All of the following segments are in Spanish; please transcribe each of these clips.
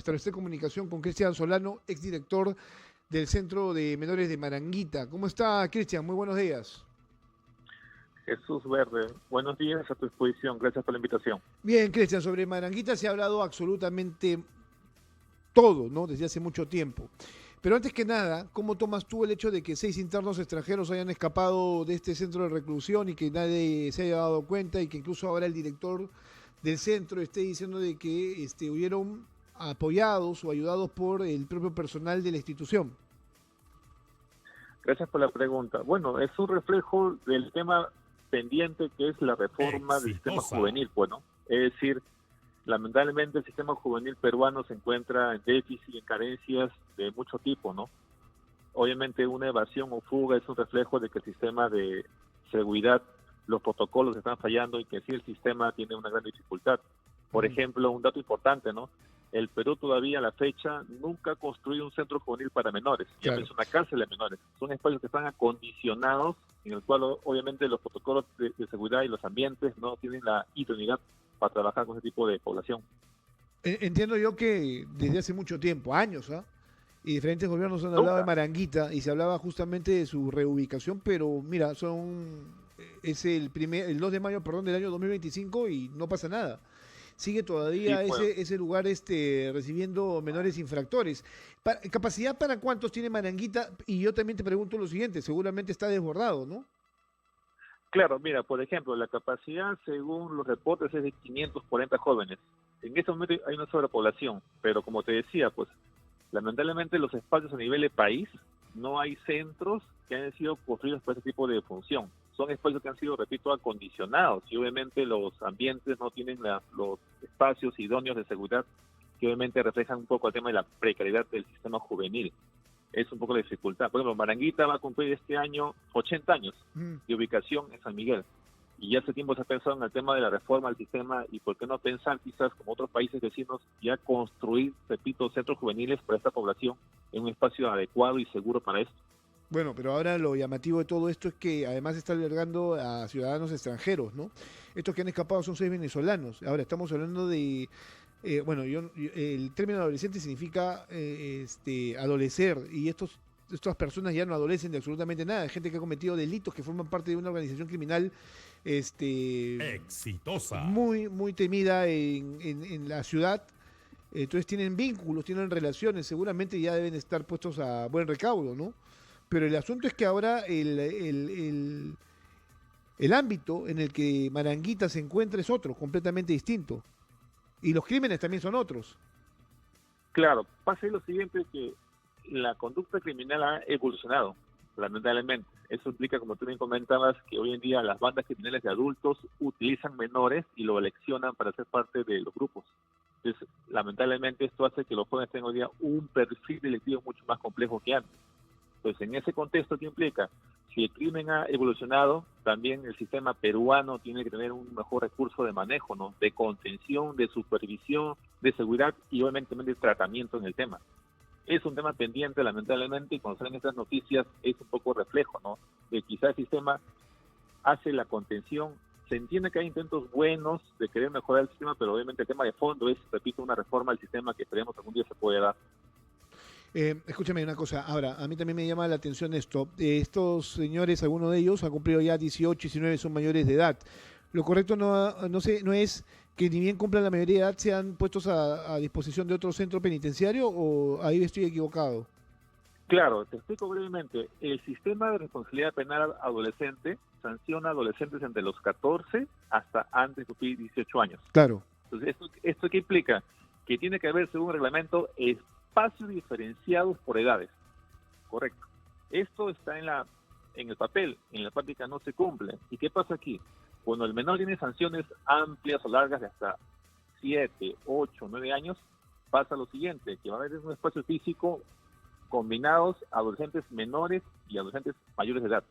Establecer comunicación con Cristian Solano, exdirector del Centro de Menores de Maranguita. ¿Cómo está, Cristian? Muy buenos días. Jesús Verde, buenos días, a tu disposición. Gracias por la invitación. Bien, Cristian, sobre Maranguita se ha hablado absolutamente todo, ¿no? Desde hace mucho tiempo. Pero antes que nada, ¿cómo tomas tú el hecho de que 6 internos extranjeros hayan escapado de este centro de reclusión y que nadie se haya dado cuenta y que incluso ahora el director del centro esté diciendo de que huyeron apoyados o ayudados por el propio personal de la institución? Gracias por la pregunta. Bueno, es un reflejo del tema pendiente que es la reforma del sistema juvenil, bueno. Es decir, lamentablemente el sistema juvenil peruano se encuentra en déficit, en carencias de mucho tipo, ¿no? Obviamente una evasión o fuga es un reflejo de que el sistema de seguridad, los protocolos están fallando y que sí el sistema tiene una gran dificultad. Por ejemplo, un dato importante, ¿no? El Perú todavía a la fecha nunca ha construido un centro juvenil para menores, ya Claro. es una cárcel de menores. Son espacios que están acondicionados, en el cual obviamente los protocolos de seguridad y los ambientes no tienen la idoneidad para trabajar con ese tipo de población. Entiendo yo que desde hace mucho tiempo, años, ¿ah? Y diferentes gobiernos han hablado de Nunca. Maranguita y se hablaba justamente de su reubicación, pero mira, es el 2 de mayo, perdón, del año 2025 y no pasa nada. Sigue Sí, todavía pues, ese lugar recibiendo menores infractores. ¿Capacidad para cuántos tiene Maranguita? Y yo también te pregunto lo siguiente, seguramente está desbordado, ¿no? claro, mira, por ejemplo, la capacidad según los reportes es de 540 jóvenes. En este momento hay una sobrepoblación, pero como te decía, pues lamentablemente los espacios a nivel de país no hay centros que hayan sido construidos para ese tipo de función. Son espacios que han sido, repito, acondicionados y obviamente los ambientes no tienen los espacios idóneos de seguridad que obviamente reflejan un poco el tema de la precariedad del sistema juvenil. Es un poco la dificultad. Por ejemplo, Maranguita va a cumplir este año 80 años Mm. de ubicación en San Miguel. Y ya hace tiempo se ha pensado en el tema de la reforma del sistema y por qué no pensar quizás como otros países vecinos ya construir, repito, centros juveniles para esta población en un espacio adecuado y seguro para esto. Bueno, pero ahora lo llamativo de todo esto es que además está albergando a ciudadanos extranjeros, ¿no? Estos que han escapado son 6 venezolanos. Ahora estamos hablando de, bueno, el término adolescente significa adolecer y estas personas ya no adolecen de absolutamente nada. Hay gente que ha cometido delitos, que forman parte de una organización criminal Exitosa. muy, muy temida en la ciudad. Entonces tienen vínculos, tienen relaciones, seguramente ya deben estar puestos a buen recaudo, ¿no? Pero el asunto es que ahora el ámbito en el que Maranguita se encuentra es otro, completamente distinto. Y los crímenes también son otros. Claro, pasa lo siguiente, que la conducta criminal ha evolucionado, lamentablemente. Eso implica, como tú bien comentabas, que hoy en día las bandas criminales de adultos utilizan menores y lo eleccionan para ser parte de los grupos. Entonces, lamentablemente esto hace que los jóvenes tengan hoy día un perfil delictivo mucho más complejo que antes. Pues en ese contexto, ¿qué implica? Si el crimen ha evolucionado, también el sistema peruano tiene que tener un mejor recurso de manejo, ¿no? De contención, de supervisión, de seguridad y obviamente también de tratamiento en el tema. Es un tema pendiente, lamentablemente, y cuando salen estas noticias es un poco reflejo, ¿no? De quizá el sistema hace la contención. Se entiende que hay intentos buenos de querer mejorar el sistema, pero obviamente el tema de fondo es, repito, una reforma del sistema que esperemos algún día se pueda dar. Escúchame una cosa, ahora, a mí también me llama la atención esto. Estos señores, algunos de ellos han cumplido ya 18, 19, son mayores de edad. Lo correcto no es que ni bien cumplan la mayoría de edad sean puestos a disposición de otro centro penitenciario o ahí estoy equivocado. Claro, te explico brevemente. El sistema de responsabilidad penal adolescente sanciona a adolescentes entre los 14 hasta antes de cumplir 18 años. Claro. Entonces, ¿esto qué implica? Que tiene que haber, según reglamento, espacios diferenciados por edades. Correcto. Esto está en el papel, en la práctica no se cumple. ¿Y qué pasa aquí? Cuando el menor tiene sanciones amplias o largas de hasta 7, 8, 9 años, pasa lo siguiente, que va a haber un espacio físico combinados adolescentes menores y adolescentes mayores de edad.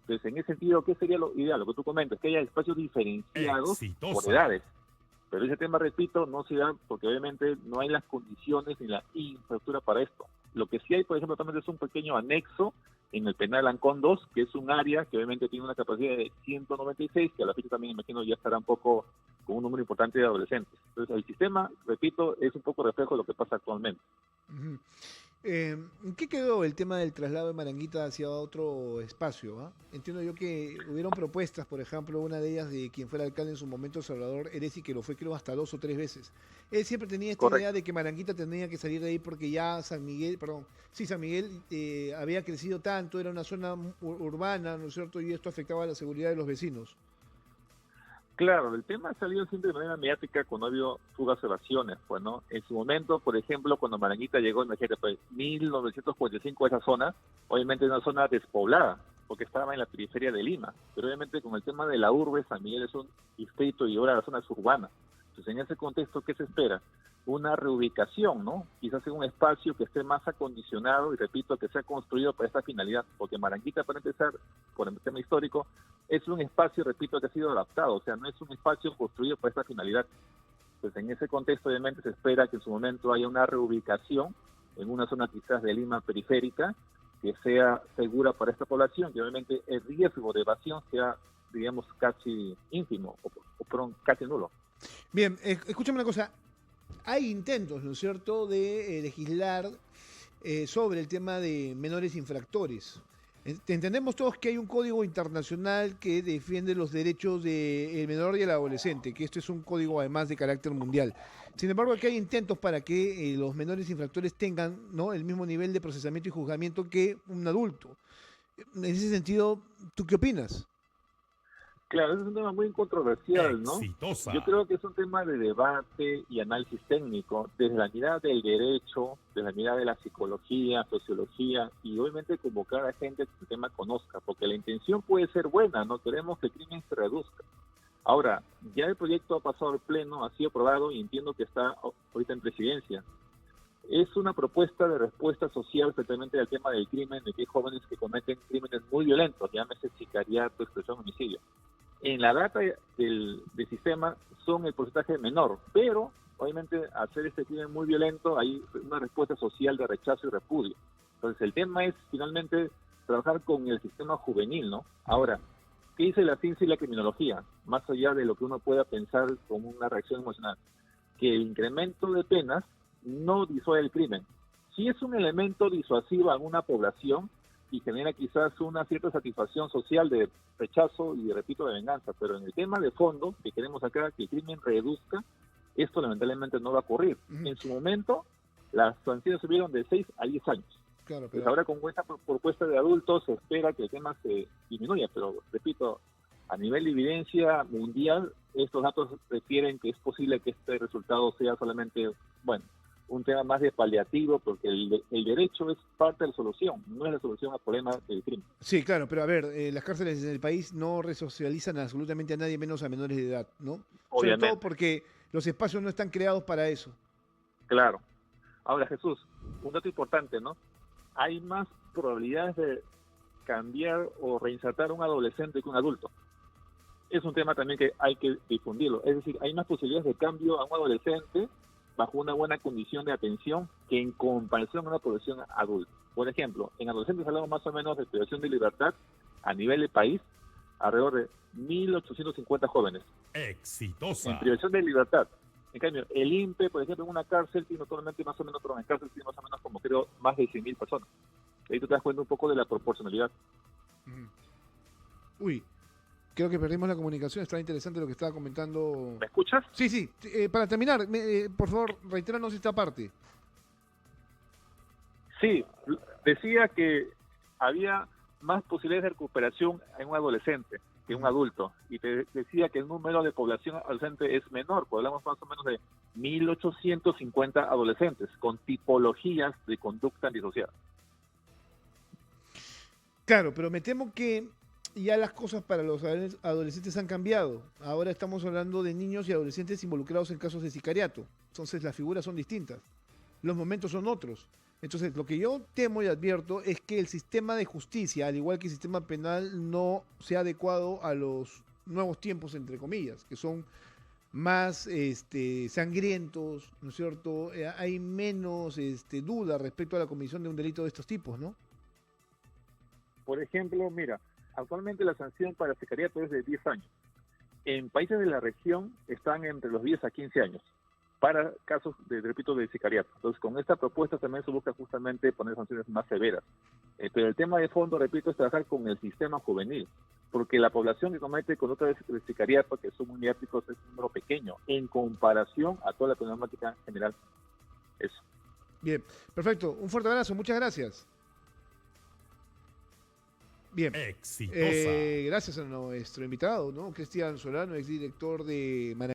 Entonces, en ese sentido, ¿qué sería lo ideal? Lo que tú comentas, que haya espacios diferenciados por edades. Pero ese tema, repito, no se da porque obviamente no hay las condiciones ni la infraestructura para esto. Lo que sí hay, por ejemplo, también es un pequeño anexo en el penal Ancón 2, que es un área que obviamente tiene una capacidad de 196, que a la fecha también imagino ya estará un poco con un número importante de adolescentes. Entonces, el sistema, repito, es un poco reflejo de lo que pasa actualmente. Ujú. ¿En qué quedó el tema del traslado de Maranguita hacia otro espacio? ¿Ah? Entiendo yo que hubieron propuestas, por ejemplo, una de ellas de quien fuera alcalde en su momento, Salvador Erezi, que lo fue creo hasta 2 o 3 veces. Él siempre tenía esta idea Correcto. de que Maranguita tenía que salir de ahí porque ya San Miguel, perdón, sí, San Miguel había crecido tanto, era una zona urbana, ¿no es cierto? Y esto afectaba a la seguridad de los vecinos. Claro, el tema ha salido siempre de manera mediática cuando ha habido fugas evasión, pues, ¿no? En su momento, por ejemplo, cuando Maranguita llegó, imagínate, pues, 1945 esa zona, obviamente es una zona despoblada, porque estaba en la periferia de Lima, pero obviamente con el tema de la urbe, San Miguel es un distrito y ahora la zona es urbana. Entonces, en ese contexto, ¿qué se espera? Una reubicación, ¿no? Quizás en un espacio que esté más acondicionado y, repito, que sea construido para esta finalidad, porque Maranguita, para empezar, por el tema histórico, es un espacio, repito, que ha sido adaptado, o sea, no es un espacio construido para esta finalidad. Pues en ese contexto, obviamente, se espera que en su momento haya una reubicación en una zona quizás de Lima periférica que sea segura para esta población, que obviamente el riesgo de evasión sea, digamos, casi ínfimo casi nulo. Bien, escúchame una cosa. Hay intentos, ¿no es cierto?, de legislar sobre el tema de menores infractores. Entendemos todos que hay un código internacional que defiende los derechos del menor y el adolescente, que esto es un código además de carácter mundial. Sin embargo, aquí hay intentos para que los menores infractores tengan, ¿no?, el mismo nivel de procesamiento y juzgamiento que un adulto. En ese sentido, ¿tú qué opinas? Claro, ese es un tema muy controversial, ¿no? Yo Exitosa. creo que es un tema de debate y análisis técnico, desde la mirada del derecho, desde la mirada de la psicología, sociología, y obviamente convocar a gente que el tema conozca, porque la intención puede ser buena, no queremos que el crimen se reduzca. Ahora, ya el proyecto ha pasado al Pleno, ha sido aprobado y entiendo que está ahorita en presidencia. Es una propuesta de respuesta social especialmente al tema del crimen, de que hay jóvenes que cometen crímenes muy violentos, llámese sicariato, extorsión, homicidio. En la data del sistema son el porcentaje menor, pero obviamente hacer este crimen muy violento hay una respuesta social de rechazo y repudio. Entonces el tema es finalmente trabajar con el sistema juvenil, ¿no? Ahora, ¿qué dice la ciencia y la criminología? Más allá de lo que uno pueda pensar como una reacción emocional, que el incremento de penas no disuade el crimen. Si es un elemento disuasivo en una población y genera quizás una cierta satisfacción social de rechazo y, repito, de venganza, pero en el tema de fondo, que queremos acá que el crimen reduzca, esto lamentablemente no va a ocurrir. Ujú. En su momento, las sanciones subieron de 6 a 10 años. Claro, Pues pero ahora con esta propuesta de adultos se espera que el tema se disminuya, pero repito, a nivel de evidencia mundial, estos datos refieren que es posible que este resultado sea solamente, bueno, un tema más de paliativo, porque el derecho es parte de la solución, no es la solución al problema del crimen. sí, claro, pero a ver, las cárceles en el país no resocializan absolutamente a nadie, menos a menores de edad, ¿no? Sobre todo Obviamente, porque los espacios no están creados para eso. claro. Ahora, Jesús, un dato importante, ¿no? Hay más probabilidades de cambiar o reinsertar a un adolescente que un adulto. Es un tema también que hay que difundirlo. Es decir, hay más posibilidades de cambio a un adolescente bajo una buena condición de atención que en comparación a una población adulta. Por ejemplo, en adolescentes hablamos más o menos de privación de libertad a nivel de país, alrededor de 1.850 jóvenes en Exitosa. privación de libertad. En cambio, el INPE, por ejemplo, en una cárcel tiene actualmente más o menos, pero en cárcel tiene más o menos como creo más de 100.000 personas. Ahí tú te das cuenta un poco de la proporcionalidad. Ujú. Uy, creo que perdimos la comunicación, está interesante lo que estaba comentando. ¿Me escuchas? Sí, sí, para terminar, por favor, reitéranos esta parte. Sí, decía que había más posibilidades de recuperación en un adolescente que un adulto. Y te decía que el número de población adolescente es menor, pues hablamos más o menos de 1.850 adolescentes con tipologías de conducta antisocial. Claro, pero me temo que ya las cosas para los adolescentes han cambiado. Ahora estamos hablando de niños y adolescentes involucrados en casos de sicariato. Entonces las figuras son distintas. Los momentos son otros. Entonces, lo que yo temo y advierto es que el sistema de justicia, al igual que el sistema penal, no sea adecuado a los nuevos tiempos, entre comillas, que son más sangrientos, ¿no es cierto? Hay menos duda respecto a la comisión de un delito de estos tipos, ¿no? Por ejemplo, mira, actualmente la sanción para sicariato es de 10 años. en países de la región están entre los 10 a 15 años para casos, repito, de sicariato. Entonces, con esta propuesta también se busca justamente poner sanciones más severas. Pero el tema de fondo, repito, es trabajar con el sistema juvenil, porque la población que comete conductas de sicariato, que son muy mediáticos, es un número pequeño en comparación a toda la problemática general. Eso. Bien, perfecto. Un fuerte abrazo, muchas gracias. Bien. Exitosa. Gracias a nuestro invitado, ¿no? Cristian Solano, exdirector de